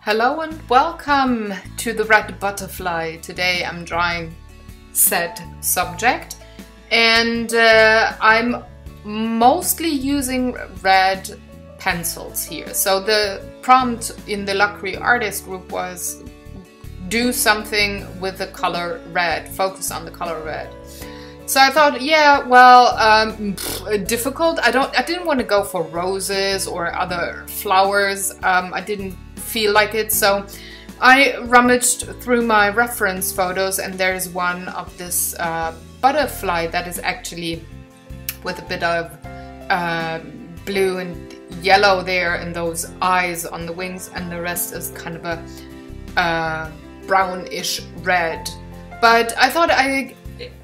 Hello and welcome to the red butterfly. Today I'm drawing said subject and I'm mostly using red pencils here. So the prompt in the Luxury Artist group was do something with the color red, focus on the color red. So I thought, yeah, well, difficult. I didn't want to go for roses or other flowers. I didn't feel like it, so I rummaged through my reference photos, and there's one of this butterfly that is actually with a bit of blue and yellow there and those eyes on the wings, and the rest is kind of a brownish red. But I thought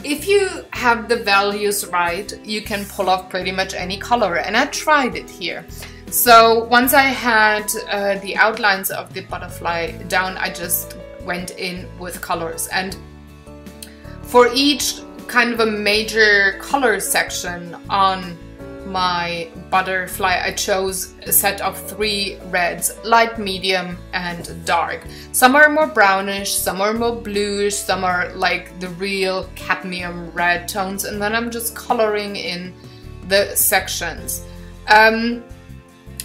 if you have the values right, you can pull off pretty much any color, and I tried it here. So once I had the outlines of the butterfly down, I just went in with colors, and for each kind of a major color section on my butterfly, I chose a set of 3 reds: light, medium and dark. Some are more brownish, some are more bluish, some are like the real cadmium red tones, and then I'm just coloring in the sections.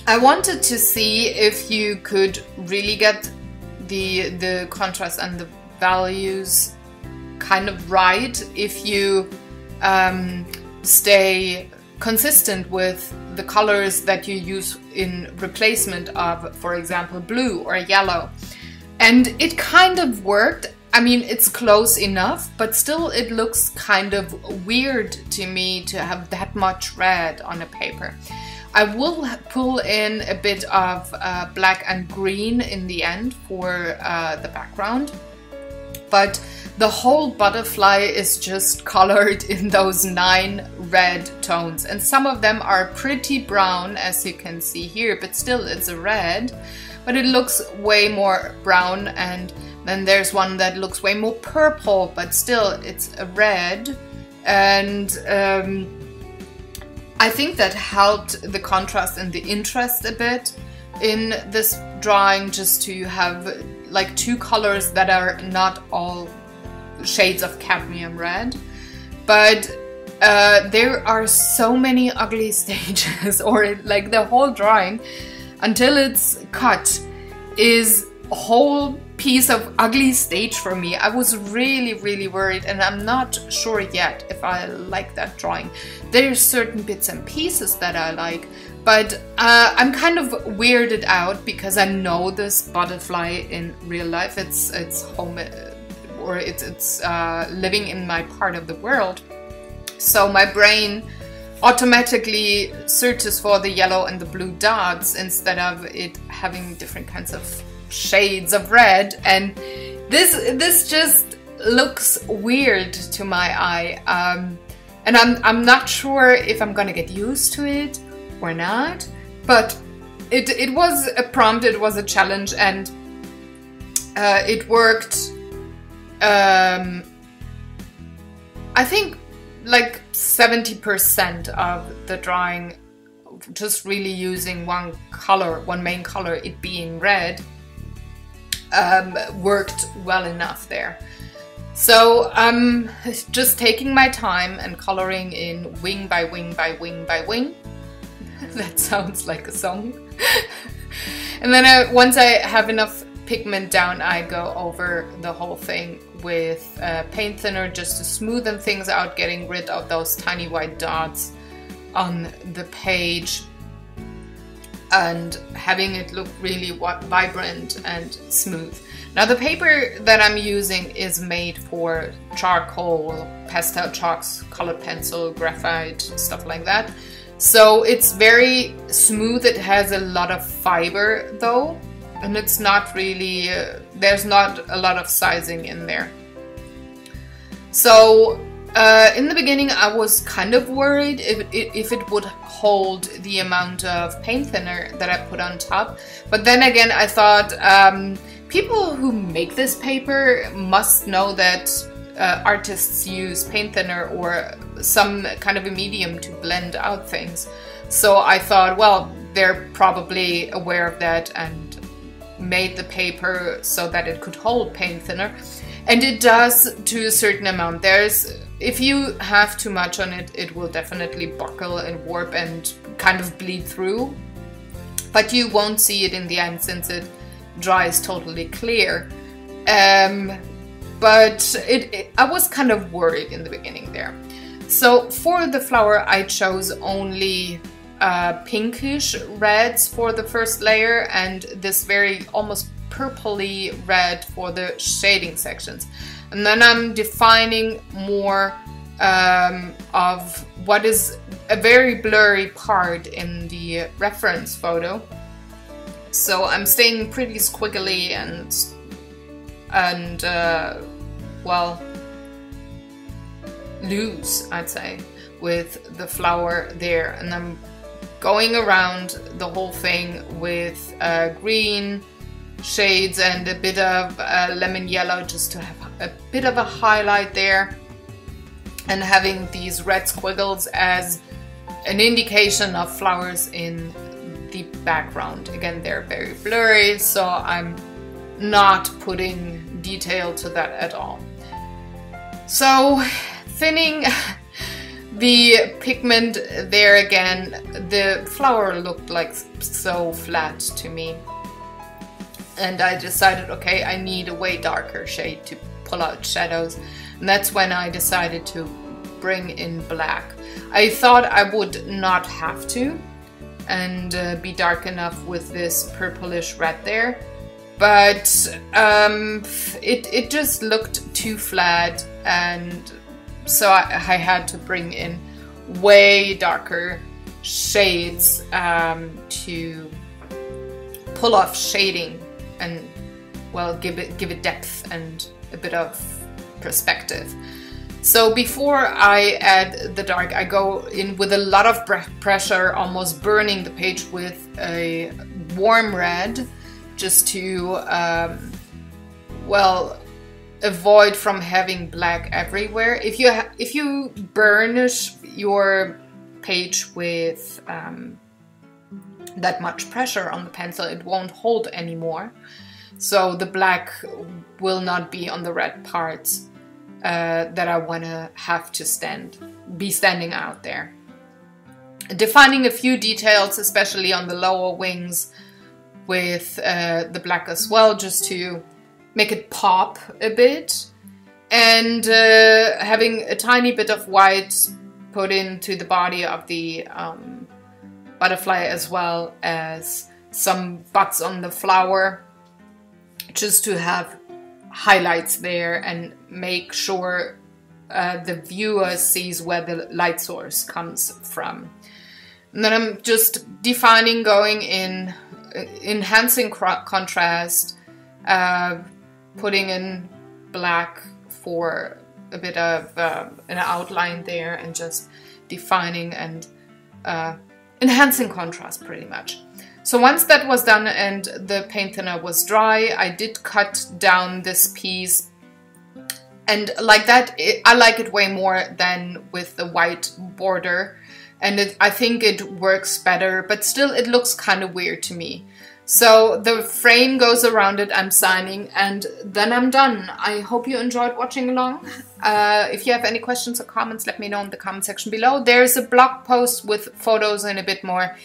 I wanted to see if you could really get the contrast and the values kind of right if you stay consistent with the colors that you use in replacement of, for example, blue or yellow. And it kind of worked. I mean, it's close enough, but still it looks kind of weird to me to have that much red on a paper. I will pull in a bit of black and green in the end for the background, but the whole butterfly is just colored in those 9 red tones, and some of them are pretty brown, as you can see here, but still it's a red, but it looks way more brown. And then there's one that looks way more purple, but still it's a red. And I think that helped the contrast and the interest a bit in this drawing, just to have like 2 colors that are not all shades of cadmium red. But there are so many ugly stages, or like the whole drawing until it's cut is a whole piece of ugly stage for me. I was really worried, and I'm not sure yet if I like that drawing. There's certain bits and pieces that I like, but I'm kind of weirded out because I know this butterfly in real life. It's home, or it's living in my part of the world, so my brain automatically searches for the yellow and the blue dots instead of it having different kinds of shades of red, and this just looks weird to my eye, and I'm not sure if I'm gonna get used to it or not. But it was a prompt, it was a challenge, and it worked. I think like 70% of the drawing, just really using one color, one main color, it being red, worked well enough there. So I'm just taking my time and coloring in wing by wing by wing by wing. That sounds like a song. And then once I have enough pigment down, I go over the whole thing with paint thinner just to smoothen things out, getting rid of those tiny white dots on the page and having it look really vibrant and smooth. Now the paper that I'm using is made for charcoal, pastel chalks, colored pencil, graphite, stuff like that. So it's very smooth. It has a lot of fiber though, and it's not really, there's not a lot of sizing in there. So in the beginning I was kind of worried if it would hold the amount of paint thinner that I put on top, but then again I thought people who make this paper must know that artists use paint thinner or some kind of a medium to blend out things. So I thought, well, they're probably aware of that, and made the paper so that it could hold paint thinner, and it does to a certain amount. If you have too much on it, it will definitely buckle and warp and kind of bleed through, but you won't see it in the end since it dries totally clear. But I was kind of worried in the beginning there. So for the flower, I chose only pinkish reds for the first layer and this very almost purpley red for the shading sections. And then I'm defining more of what is a very blurry part in the reference photo. So I'm staying pretty squiggly and well, loose, I'd say, with the flower there. And I'm going around the whole thing with green shades and a bit of lemon yellow just to have a bit of a highlight there, and having these red squiggles as an indication of flowers in the background. Again, they're very blurry, so I'm not putting detail to that at all. So thinning the pigment there again, the flower looked like so flat to me. And I decided, okay, I need a way darker shade to pull out shadows. And that's when I decided to bring in black. I thought I would not have to and be dark enough with this purplish red there. But it just looked too flat, and so I had to bring in way darker shades to pull off shading and, well, give it depth and a bit of perspective. So before I add the dark, I go in with a lot of pressure, almost burning the page with a warm red, just to well, avoid from having black everywhere. If you burnish your page with that much pressure on the pencil, it won't hold anymore. So the black will not be on the red parts that I want to have to be standing out there. Defining a few details, especially on the lower wings, with the black as well, just to make it pop a bit, and having a tiny bit of white put into the body of the butterfly, as well as some buds on the flower, just to have highlights there and make sure the viewer sees where the light source comes from. And then I'm just defining, going in, enhancing contrast, putting in black for a bit of an outline there, and just defining and enhancing contrast pretty much. So once that was done and the paint thinner was dry, I did cut down this piece, and like that, I like it way more than with the white border, and I think it works better, but still it looks kind of weird to me. So the frame goes around it, I'm signing, and then I'm done. I hope you enjoyed watching along. If you have any questions or comments, let me know in the comment section below. There's a blog post with photos and a bit more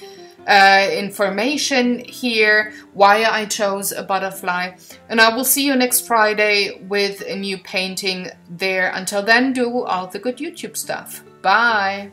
information here, why I chose a butterfly. And I will see you next Friday with a new painting there. Until then, do all the good YouTube stuff. Bye!